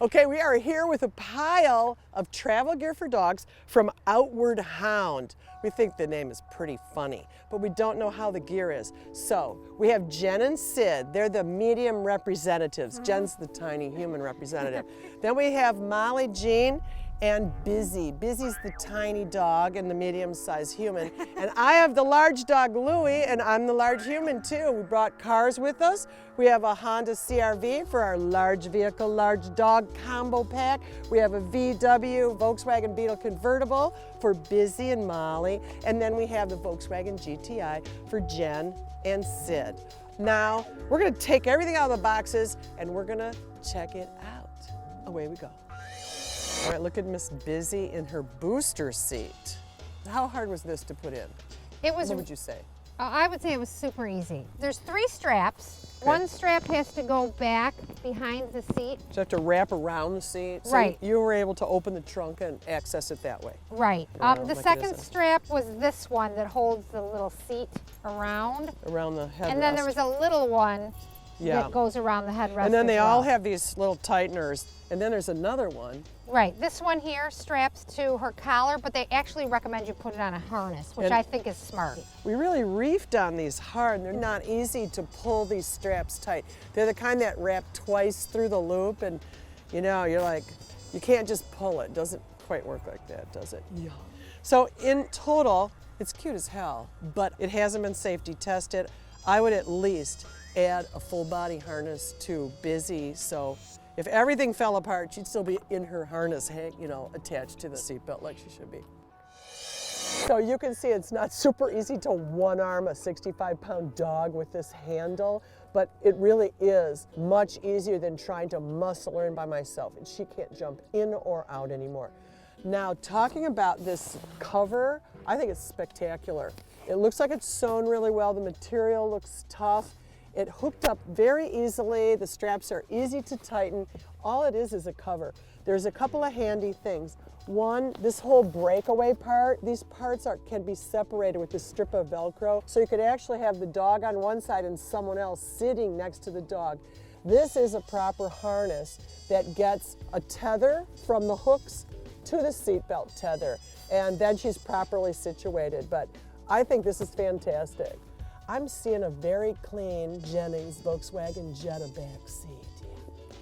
Okay, we are here with a pile of travel gear for dogs from Hound. We think the name is pretty funny, but we don't know how the gear is. So we have Jen and Sid. They're the medium representatives. Jen's the tiny human representative. Then we have Molly, Jean, and Busy. Busy's the tiny dog and the medium-sized human. And I have the large dog, Louie, and I'm the large human too. We brought cars with us. We have a Honda CR-V for our large vehicle, large dog combo pack. We have a VW Volkswagen Beetle convertible for Busy and Molly. And then we have the Volkswagen GTI for Jen and Sid. Now, we're gonna take everything out of the boxes and we're gonna check it out. Away we go. All right, look at Miss Busy in her booster seat. How hard was this to put in? It was. What would you say? I would say it was super easy. There's 3 straps. Okay. One strap has to go back behind the seat. So you have to wrap around the seat. So Right. you were able to open the trunk and access it that way. Right. Around The like second it is. strap was this one that holds the little seat around. Around the headrest. And then there was a little one that goes around the headrest. And then they as all well. have these little tighteners. And then there's another one. Right. This one here straps to her collar, but they actually recommend you put it on a harness, which And- I think is smart. We really reefed on these hard. They're not easy to pull these straps tight. They're the kind that wrap twice through the loop, and you know, you're like, you can't just pull it. It doesn't quite work like that, does it? Yeah. So in total, it's cute as hell, but it hasn't been safety tested. I would at least add a full body harness to Busy, so if everything fell apart, she'd still be in her harness, you know, attached to the seatbelt like she should be. So you can see it's not super easy to one-arm a 65-pound dog with this handle, but it really is much easier than trying to muscle her in by myself, and she can't jump in or out anymore. Now, talking about this cover, I think it's spectacular. It looks like it's sewn really well. The material looks tough. It hooked up very easily. The straps are easy to tighten. All it is a cover. There's a couple of handy things. One, this whole breakaway part, these parts can be separated with this strip of Velcro, so you could actually have the dog on one side and someone else sitting next to the dog. This is a proper harness that gets a tether from the hooks to the seatbelt tether, and then she's properly situated. But I think this is fantastic. I'm seeing a very clean Jennings Volkswagen Jetta back seat. Yeah,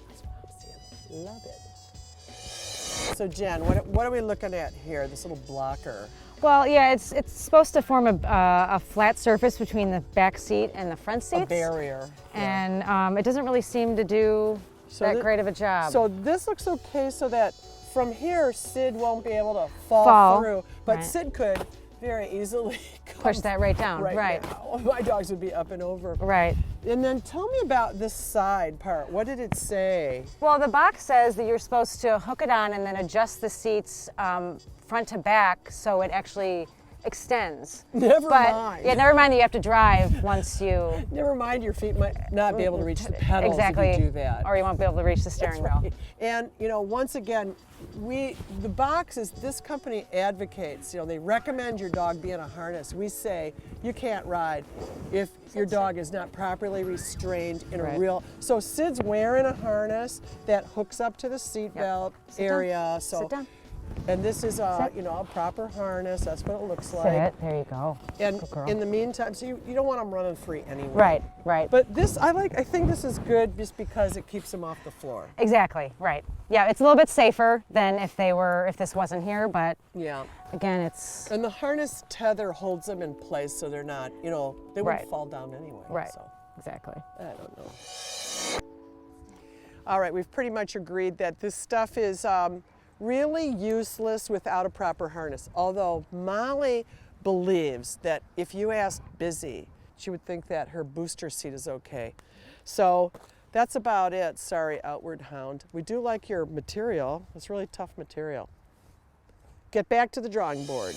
that's what I'm seeing. Love it. So Jen, what are we looking at here? This little blocker. Well, yeah, it's supposed to form a flat surface between the back seat and the front seats. A barrier. Yeah. And it doesn't really seem to do that great of a job. So this looks okay, so that from here, Sid won't be able to fall through, but right. Sid could very easily push that right down. Right. Now. My dogs would be up and over. Right. And then tell me about this side part. What did it say? Well, the box says that you're supposed to hook it on and then adjust the seats front to back so it actually extends. Never mind. Yeah, never mind that you have to drive once you... Never mind, your feet might not be able to reach the pedals exactly. if you do that. Or you won't be able to reach the steering wheel. Right. And, you know, once again, the boxes, this company advocates, you know, they recommend your dog be in a harness. We say you can't ride if your dog is not properly restrained in a real... So Sid's wearing a harness that hooks up to the seatbelt area. So. Sit down. And this is a, you know, a proper harness. That's what it looks like. Sit. There you go. And Good girl. in the meantime, so you don't want them running free anyway. Right, right. But this, I think this is good just because it keeps them off the floor. Exactly, right. Yeah, it's a little bit safer than if this wasn't here, but Yeah. again, it's... And the harness tether holds them in place so they're not, you know, they wouldn't Right. fall down anyway. Right, So, exactly. I don't know. All right, we've pretty much agreed that this stuff is really useless without a proper harness. Although Molly believes that if you ask Busy, she would think that her booster seat is okay. So that's about it. Sorry, Hound. We do like your material. It's really tough material. Get back to the drawing board.